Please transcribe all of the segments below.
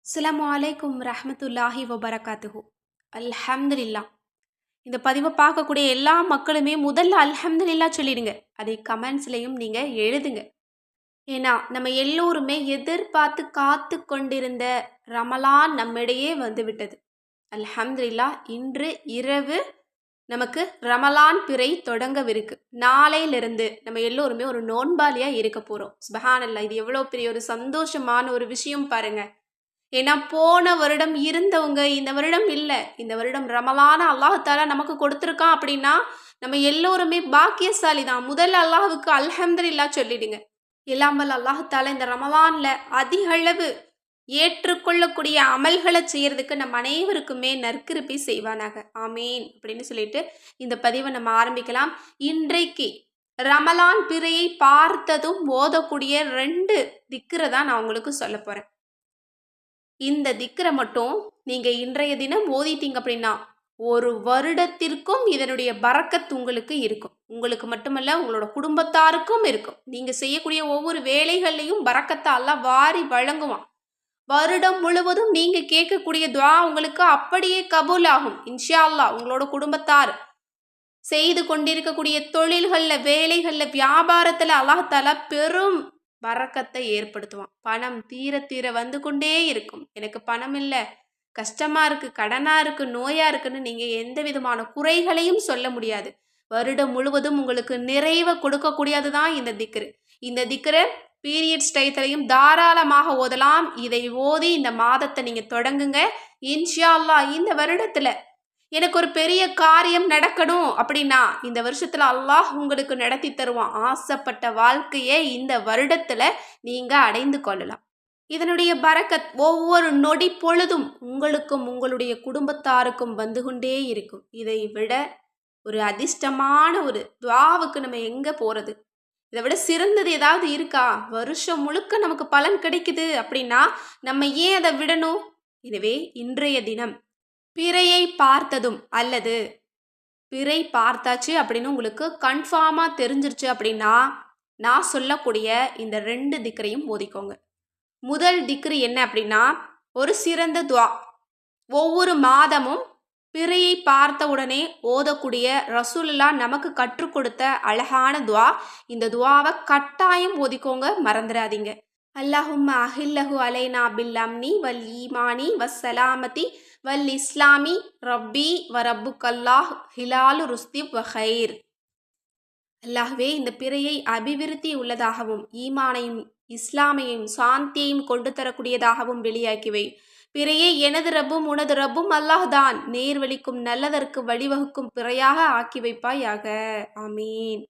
அஸ்ஸலாமு அலைக்கும் ரஹ்மத்துல்லாஹி வபரகாத்துஹு. அல்ஹம்துலில்லாஹ். இந்த பதிவை பார்க்கக்கூடிய எல்லா மக்களுமே முதல்ல அல்ஹம்துலில்லாஹ் சொல்லிடுங்க. அதை கமெண்ட்ஸ்லையும் நீங்கள் எழுதுங்க. ஏன்னா நம்ம எல்லோருமே எதிர்பார்த்து காத்து கொண்டிருந்த ரமலான் நம்மிடையே வந்து விட்டது. அல்ஹம்துலில்லாஹ். இன்று இரவு நமக்கு ரமலான் பிறை தொடங்கவிருக்கு. நாளையிலிருந்து நம்ம எல்லோருமே ஒரு நோன்பாளியாக இருக்க போகிறோம். சுப்ஹானல்லாஹ். இது எவ்வளோ பெரிய ஒரு சந்தோஷமான ஒரு விஷயம் பாருங்க. ஏன்னா போன வருடம் இருந்தவங்க இந்த வருடம் இல்லை. இந்த வருடம் ரமலான அல்லாஹாலா நமக்கு கொடுத்துருக்கான் அப்படின்னா நம்ம எல்லோருமே பாக்கியசாலி தான். முதல்ல அல்லாஹுக்கு அல்ஹம்துலில்லாஹ் சொல்லிடுங்க. எல்லாம் வல்ல அல்லாஹாலா இந்த ரமலான்ல அதிக அளவு ஏற்றுக்கொள்ளக்கூடிய அமல்களை செய்யறதுக்கு நம்ம அனைவருக்குமே நற்கிருப்பை செய்வானாக. ஆமீன் அப்படின்னு சொல்லிட்டு இந்த பதிவை நம்ம ஆரம்பிக்கலாம். இன்றைக்கு ரமலான் பிறையை பார்த்ததும் ஓதக்கூடிய 2 திக்ரை தான் நான் உங்களுக்கு சொல்ல போறேன். இந்த திக்ரை மட்டும் நீங்க இன்றைய தினம் ஓதிட்டீங்க அப்படின்னா ஒரு வருடத்திற்கும் இதனுடைய பரக்கத் உங்களுக்கு இருக்கும். உங்களுக்கு மட்டுமல்ல, உங்களோட குடும்பத்தாருக்கும் இருக்கும். நீங்க செய்யக்கூடிய ஒவ்வொரு வேலைகள்லையும் பரக்கத்தை அல்லாஹ் வாரி வழங்குவான். வருடம் முழுவதும் நீங்க கேட்கக்கூடிய துஆ உங்களுக்கு அப்படியே கபூல் ஆகும் இன்ஷா அல்லாஹ். உங்களோட குடும்பத்தார் செய்து கொண்டிருக்கக்கூடிய தொழில்கள்ல, வேலைகள்ல, வியாபாரத்துல அல்லாஹ்தாலா பெரும் பரக்கத்தை ஏற்படுத்துவான். பணம் தீர தீர வந்து கொண்டே இருக்கும். எனக்கு பணம் இல்லை, கஷ்டமா இருக்கு, கடனா இருக்கு, நோயா இருக்குன்னு நீங்க எந்த விதமான குறைகளையும் சொல்ல முடியாது. வருடம் முழுவதும் உங்களுக்கு நிறைவை கொடுக்கக்கூடியது தான் இந்த திக்ரு. இந்த திக்ரு பீரியட்ஸ் டயத்திலையும் தாராளமாக ஓதலாம். இதை ஓதி இந்த மாதத்தை நீங்க தொடங்குங்க. இன்ஷா அல்லாஹ். இந்த வருடத்துல எனக்கு ஒரு பெரிய காரியம் நடக்கணும் அப்படின்னா இந்த வருஷத்துல அல்லாஹ் உங்களுக்கு நடத்தி தருவான். ஆசைப்பட்ட வாழ்க்கையை இந்த வருடத்துல நீங்க அடைந்து கொள்ளலாம். இதனுடைய பரக்கத் ஒவ்வொரு நொடி பொழுதும் உங்களுக்கும் உங்களுடைய குடும்பத்தாருக்கும் வந்து கொண்டே இருக்கும். இதை விட ஒரு அதிர்ஷ்டமான ஒரு துஆவுக்கு நம்ம எங்க போறது? இதை விட சிறந்தது ஏதாவது இருக்கா? வருஷம் முழுக்க நமக்கு பலன் கிடைக்குது அப்படின்னா நம்ம ஏன் அதை விடணும்? எனவே இன்றைய தினம் பிறையை பார்த்ததும் அல்லது பிறை பார்த்தாச்சு அப்படின்னு உங்களுக்கு கன்ஃபார்மாக தெரிஞ்சிருச்சு அப்படின்னா நான் சொல்லக்கூடிய இந்த 2 திக்ரையும் ஓதிக்கோங்க. முதல் திக்ரு என்ன அப்படின்னா ஒரு சிறந்த துஆ. ஒவ்வொரு மாதமும் பிறையை பார்த்த உடனே ஓதக்கூடிய ரசூலுல்லாஹ் நமக்கு கற்றுக் கொடுத்த அழகான துஆ. இந்த துஆவை கட்டாயம் ஓதிக்கோங்க, மறந்துடாதீங்க. அல்லாஹும்ம அஹில்லஹு அலைனா பில் அம்னி வல் ஈமானி வஸ்ஸலாமதி வல் இஸ்லாமி ரப்பி வ ரப்புக்கல்லாஹ் ஹிலாலு ருஸ்தி வ ஹைர். அல்லாஹ்வே, இந்த பிறையை அபிவிருத்தி உள்ளதாகவும் ஈமானையும் இஸ்லாமையும் சாந்தியையும் கொண்டு தரக்கூடியதாகவும் வெளியாக்கிவை. பிறையை எனது ரப்பும் உனது ரப்பும் அல்லாஹ்தான். நேர்வழிக்கும் நல்லதற்கு வழிவகுக்கும் பிறையாக ஆக்கி வைப்பாயாக. ஆமீன்.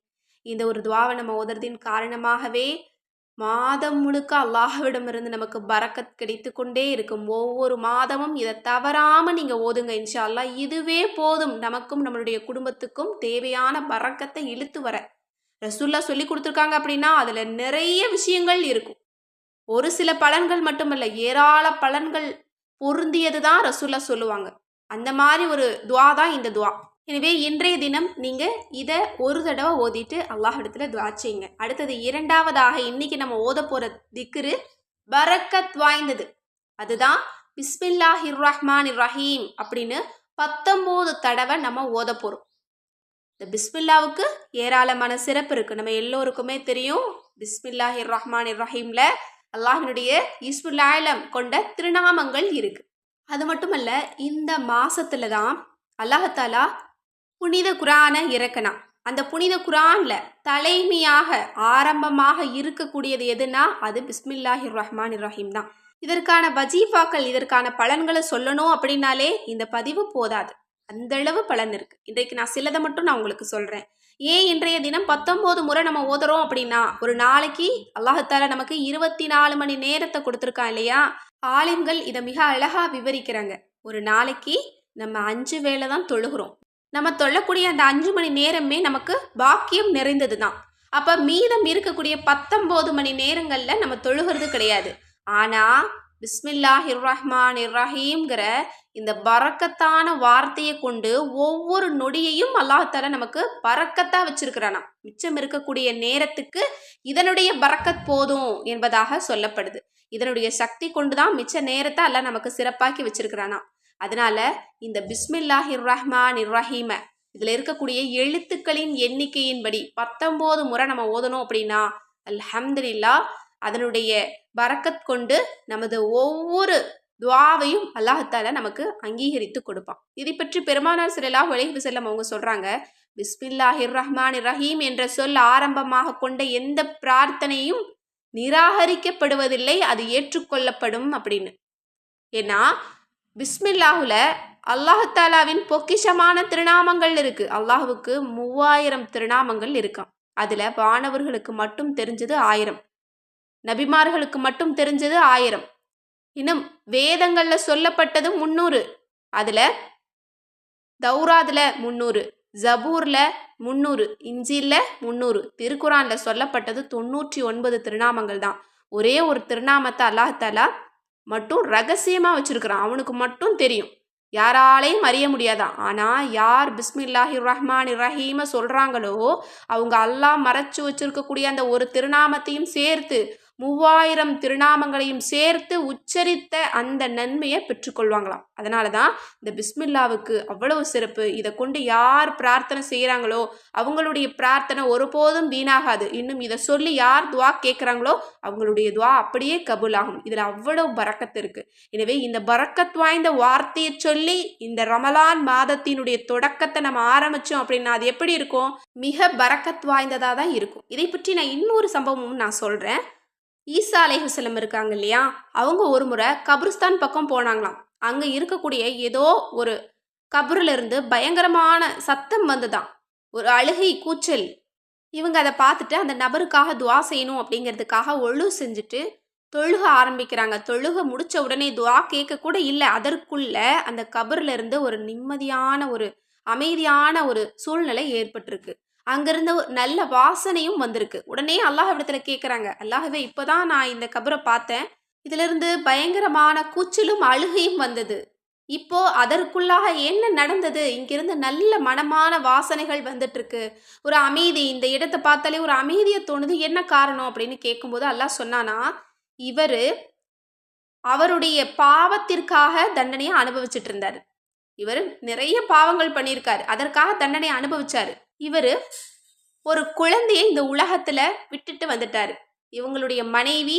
இந்த ஒரு துஆவை நம்ம ஓதுறதின் காரணமாகவே மாதம் முழுக்க அல்லாஹ்விடமிருந்து நமக்கு பரக்கத் கிடைத்து கொண்டே இருக்கும். ஒவ்வொரு மாதமும் இதை தவறாம நீங்க ஓதுங்க இன்ஷா அல்லாஹ். இதுவே போதும் நமக்கும் நம்மளுடைய குடும்பத்துக்கும் தேவையான பரக்கத்தை இழுத்து வர. ரசூலுல்லாஹ் சொல்லி கொடுத்துருக்காங்க அப்படின்னா அதுல நிறைய விஷயங்கள் இருக்கும். ஒரு சில பலன்கள் மட்டுமல்ல, ஏராள பலன்கள் பொருந்தியது தான் ரசூலுல்லாஹ் சொல்லுவாங்க. அந்த மாதிரி ஒரு துஆ தான் இந்த துஆ. எனவே இன்றைய தினம் நீங்க இதை ஒரு தடவை ஓதிட்டு அல்லாஹ்விடத்துல துஆ செய்யுங்க. அடுத்தது இரண்டாவதாக இன்னைக்கு நம்ம ஓத போற திக்ரு பரக்கத் வாய்ந்தது. அதுதான் பிஸ்மில்லாஹிர் ரஹ்மானிர் ரஹீம் அப்படின்னு 19 தடவை நம்ம ஓத போறோம். இந்த பிஸ்மில்லாவுக்கு ஏராளமான சிறப்பு இருக்கு. நம்ம எல்லோருக்குமே தெரியும். பிஸ்மில்லாஹிர் ரஹ்மானிர் ரஹீம்ல அல்லாஹ்வினுடைய இஸ்முல் ஆலம் கொண்ட திருநாமங்கள் இருக்கு. அது மட்டுமல்ல, இந்த மாசத்துல தான் அல்லாஹாலா புனித குரானை இறக்கணும். அந்த புனித குரான்ல தலைமையாக ஆரம்பமாக இருக்கக்கூடியது எதுனா அது பிஸ்மில்லாஹிர் ரஹ்மானிர் ரஹீம் தான். இதற்கான வஜீஃபாக்கள், இதற்கான பலன்களை சொல்லணும் அப்படின்னாலே இந்த பதிவு போதாது. அந்த அளவு பலன் இருக்கு. இன்றைக்கு நான் சிலதை மட்டும் நான் உங்களுக்கு சொல்றேன். ஏன் இன்றைய தினம் 19 முறை நம்ம ஓதுறோம் அப்படின்னா ஒரு நாளைக்கு அல்லாஹாலா நமக்கு 24 மணி நேரத்தை கொடுத்துருக்கான் இல்லையா? ஆலிம்கள் இதை மிக அழகா விவரிக்கிறாங்க. ஒரு நாளைக்கு நம்ம 5 வேளை தான் தொழுகிறோம். நம்ம தொழக்கூடிய அந்த 5 மணி நேரமே நமக்கு பாக்கியம் நிறைந்தது தான். அப்ப மீதம் இருக்கக்கூடிய 19 மணி நேரங்கள்ல நம்ம தொழுகிறது கிடையாது. ஆனா பிஸ்மில்லாஹிர் ரஹ்மானிர் ரஹீம்ங்கிற இந்த பரக்கத்தான வார்த்தையை கொண்டு ஒவ்வொரு நொடியையும் அல்லாஹால நமக்கு பரக்கத்தா வச்சிருக்கிறானா. மிச்சம் இருக்கக்கூடிய நேரத்துக்கு இதனுடைய பரக்கத் போதும் என்பதாக சொல்லப்படுது. இதனுடைய சக்தி கொண்டுதான் மிச்ச நேரத்தை அல்லாஹ் நமக்கு சிறப்பாக்கி வச்சிருக்கிறானா. அதனால இந்த பிஸ்மில்லாஹிர் ரஹ்மானிர் ரஹீம இதுல இருக்கக்கூடிய எழுத்துக்களின் எண்ணிக்கையின்படி 19 முறை நம்ம ஓதணும் அப்படின்னா அல்ஹம்துலில்லாஹ் அதனுடைய பரக்கத் கொண்டு நமது ஒவ்வொரு துவாவையும் அல்லாஹால நமக்கு அங்கீகரித்து கொடுப்பான். இதை பற்றி பெருமானார் ஸல்லல்லாஹு அலைஹி வஸல்லம் அவங்க சொல்றாங்க, பிஸ்மில்லாஹிர் ரஹ்மானிர் ரஹீம் என்ற சொல் ஆரம்பமாக கொண்ட எந்த பிரார்த்தனையும் நிராகரிக்கப்படுவதில்லை, அது ஏற்றுக்கொள்ளப்படும் அப்படின்னு. ஏன்னா பிஸ்மில்லாஹுல அல்லாஹாலாவின் பொக்கிஷமான திருநாமங்கள் இருக்கு. அல்லாஹுக்கு 3000 திருநாமங்கள் இருக்காம். அதுல வானவர்களுக்கு மட்டும் தெரிஞ்சது 1000, நபிமார்களுக்கு மட்டும் தெரிஞ்சது 1000, இன்னும் வேதங்கள்ல சொல்லப்பட்டது 300, அதுல தௌராத்ல 300, ஜபூர்ல 300, இஞ்சில்ல 300, திருக்குரான்ல சொல்லப்பட்டது 99 திருநாமங்கள் தான். ஒரே ஒரு திருநாமத்தை அல்லாஹாலா மட்டும் ரகசியமா வச்சிருக்கிறான், அவனுக்கு மட்டும் தெரியும், யாராலையும் அறிய முடியாதான். ஆனா யார் பிஸ்மில்லாஹிர் ரஹ்மானிர் ரஹீம சொல்றாங்களோ அவங்க அல்லாஹ் மறைச்சு வச்சிருக்கக்கூடிய அந்த ஒரு திருநாமத்தையும் சேர்த்து 3000 திருநாமங்களையும் சேர்த்து உச்சரித்த அந்த நன்மையை பெற்றுக்கொள்வாங்களாம். அதனால தான் இந்த பிஸ்மில்லாவுக்கு அவ்வளவு சிறப்பு. இதை கொண்டு யார் பிரார்த்தனை செய்கிறாங்களோ அவங்களுடைய பிரார்த்தனை ஒருபோதும் வீணாகாது. இன்னும் இதை சொல்லி யார் துவா கேட்குறாங்களோ அவங்களுடைய துவா அப்படியே கபூலாகும். இதில் அவ்வளவு பரக்கத்து இருக்குது. எனவே இந்த பரக்கத் வாய்ந்த வார்த்தையை சொல்லி இந்த ரமலான் மாதத்தினுடைய தொடக்கத்தை நம்ம ஆரம்பித்தோம் அப்படின்னா அது எப்படி இருக்கும்? மிக பரக்கத் வாய்ந்ததாக தான் இருக்கும். இதை பற்றி நான் இன்னொரு சம்பவமும் நான் சொல்கிறேன். ஈசா அலைஹிஸ்ஸலாம் இருக்காங்க இல்லையா, அவங்க ஒரு முறை கபிரிஸ்தான் பக்கம் போனாங்களாம். அங்கே இருக்கக்கூடிய ஏதோ ஒரு கபரில் இருந்து பயங்கரமான சத்தம் வந்துதான், ஒரு அழுகை கூச்சல். இவங்க அதை பார்த்துட்டு அந்த நபருக்காக துவா செய்யணும் அப்படிங்கிறதுக்காக ஒழு செஞ்சுட்டு தொழுக ஆரம்பிக்கிறாங்க. தொழுக முடிச்ச உடனே துவா கேட்க கூட இல்லை, அதற்குள்ள அந்த கபரில் இருந்து ஒரு நிம்மதியான ஒரு அமைதியான ஒரு சூழ்நிலை ஏற்பட்டிருக்கு. அங்கிருந்து நல்ல வாசனையும் வந்திருக்கு. உடனே அல்லாஹ்விடத்துல கேட்குறாங்க, அல்லாஹ்வே இப்போதான் நான் இந்த கபரை பார்த்தேன், இதிலிருந்து பயங்கரமான கூச்சலும் அழுகையும் வந்தது, இப்போ அதற்குள்ளாக என்ன நடந்தது? இங்கிருந்து நல்ல மனமான வாசனைகள் வந்துட்டு இருக்கு, ஒரு அமைதி, இந்த இடத்தை பார்த்தாலே ஒரு அமைதியை தோணுது, என்ன காரணம் அப்படின்னு கேட்கும்போது அல்லாஹ் சொன்னானா, இவர் அவருடைய பாவத்திற்காக தண்டனையை அனுபவிச்சுட்டு இருந்தார். இவர் நிறைய பாவங்கள் பண்ணியிருக்காரு, அதற்காக தண்டனையை அனுபவிச்சாரு. இவர் ஒரு குழந்தையை இந்த உலகத்துல விட்டுட்டு வந்துட்டாரு. இவங்களுடைய மனைவி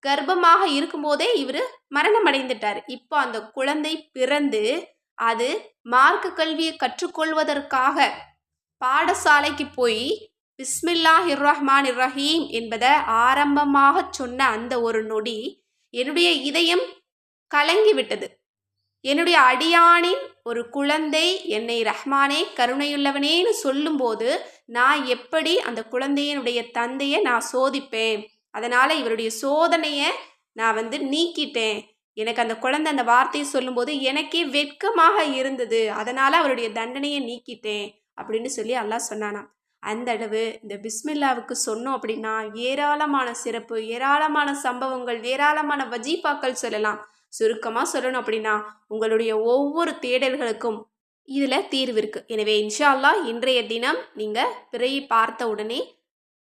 கர்ப்பமாக இருக்கும்போதே இவர் மரணம் அடைந்துட்டார். இப்போ அந்த குழந்தை பிறந்து அது மார்க்க கல்வியை கற்றுக்கொள்வதற்காக பாடசாலைக்கு போய் பிஸ்மில்லாஹிர் ரஹ்மானிர் ரஹீம் என்பதை ஆரம்பமாக சொன்ன அந்த ஒரு நொடி என்னுடைய இதயம் கலங்கி விட்டது. என்னுடைய அடியானின் ஒரு குழந்தை என்னை ரஹ்மானே கருணையுள்ளவனேன்னு சொல்லும்போது நான் எப்படி அந்த குழந்தையினுடைய தந்தையை நான் சோதிப்பேன்? அதனால் இவருடைய சோதனையை நான் நீக்கிட்டேன். எனக்கு அந்த குழந்தை அந்த வார்த்தையை சொல்லும்போது எனக்கே வெட்கமாக இருந்தது, அதனால் அவருடைய தண்டனையை நீக்கிட்டேன் அப்படின்னு சொல்லி அல்லாஹ் சொன்னானா. அந்த அளவு இந்த பிஸ்மில்லாவுக்கு சொன்னோம் அப்படின்னா ஏராளமான சிறப்பு, ஏராளமான சம்பவங்கள், ஏராளமான வஜீஃபாக்கள் சொல்லலாம். சுருக்கமாக சொல்லணும் அப்படின்னா உங்களுடைய ஒவ்வொரு தேடல்களுக்கும் இதில் தீர்வு இருக்குது. எனவே இன்ஷா அல்லாஹ் இன்றைய தினம் நீங்கள் பிறையை பார்த்த உடனே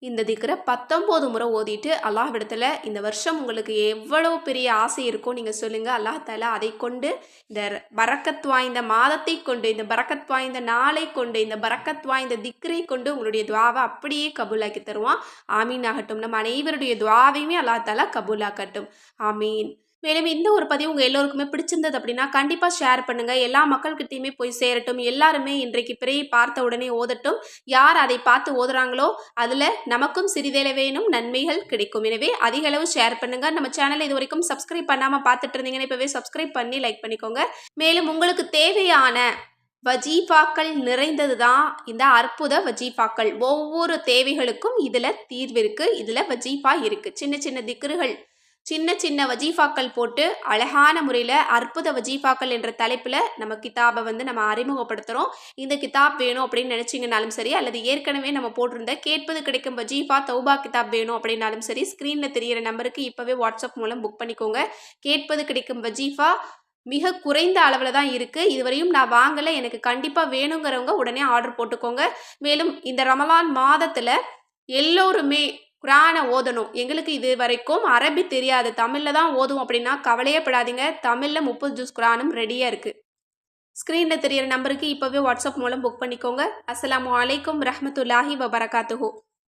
இந்த திக்ரை 19 முறை ஓதிட்டு அல்லாஹ்விடத்தில் இந்த வருஷம் உங்களுக்கு எவ்வளவு பெரிய ஆசை இருக்கோ நீங்கள் சொல்லுங்கள். அல்லாஹ் தஆலா அதை கொண்டு இந்த பரக்கத் வாய்ந்த மாதத்தை கொண்டு, இந்த பரக்கத் வாய்ந்த நாளை கொண்டு, இந்த பரக்கத் வாய்ந்த திக்ரை கொண்டு உங்களுடைய துவாவை அப்படியே கபூலாக்கி தருவான். ஆமீன் ஆகட்டும். நம்ம அனைவருடைய துவாவையுமே அல்லாஹ் தஆலா கபூலாக்கட்டும். ஆமீன். மேலும் இந்த ஒரு பதிவு உங்கள் எல்லோருக்குமே பிடிச்சிருந்தது அப்படின்னா கண்டிப்பாக ஷேர் பண்ணுங்கள், எல்லா மக்கள்கிட்டையுமே போய் சேரட்டும். எல்லாருமே இன்றைக்கு பிறையை பார்த்த உடனே ஓதட்டும். யார் அதை பார்த்து ஓதுறாங்களோ அதில் நமக்கும் சிறிதளவேனும் நன்மைகள் கிடைக்கும். எனவே அதிக அளவு ஷேர் பண்ணுங்கள். நம்ம சேனலை இது வரைக்கும் சப்ஸ்கிரைப் பண்ணாமல் பார்த்துட்டு இருந்தீங்கன்னா இப்போவே சப்ஸ்கிரைப் பண்ணி லைக் பண்ணிக்கோங்க. மேலும் உங்களுக்கு தேவையான வஜீஃபாக்கள் நிறைந்தது தான் இந்த அற்புத வஜீஃபாக்கள். ஒவ்வொரு தேவைகளுக்கும் இதில் தீர்வு இருக்குது, இதில் வஜீஃபா இருக்குது. சின்ன சின்ன திக்ருகள் சின்ன சின்ன வஜீஃபாக்கள் போட்டு அழகான முறையில் அற்புத வஜீஃபாக்கள் என்ற தலைப்பில் நம்ம கிதாபை நம்ம அறிமுகப்படுத்துகிறோம். இந்த கிதாப் வேணும் அப்படின்னு நினச்சிங்கனாலும் சரி, அல்லது ஏற்கனவே நம்ம போட்டிருந்த கேட்பது கிடைக்கும் வஜீஃபா தௌபா கிதாப் வேணும் அப்படின்னாலும் சரி, ஸ்க்ரீனில் தெரிகிற நம்பருக்கு இப்போவே வாட்ஸ்அப் மூலம் புக் பண்ணிக்கோங்க. கேட்பது கிடைக்கும் வஜீஃபா மிக குறைந்த அளவில் தான் இருக்குது. இதுவரையும் நான் வாங்கலை, எனக்கு கண்டிப்பாக வேணுங்கிறவங்க உடனே ஆர்டர் போட்டுக்கோங்க. மேலும் இந்த ரமலான் மாதத்தில் எல்லோருமே குரானை ஓதணும். எங்களுக்கு இது வரைக்கும் அரபி தெரியாது, தமிழில் தான் ஓதும் அப்படின்னா கவலையே படாதீங்க. தமிழில் 30 ஜூஸ் குரானும் ரெடியாக இருக்குது. ஸ்க்ரீனில் தெரியிற நம்பருக்கு இப்போவே வாட்ஸ்அப் மூலம் புக் பண்ணிக்கோங்க. அஸ்ஸலாமு அலைக்கும் ரஹ்மத்துல்லாஹி வபரகாத்துஹு.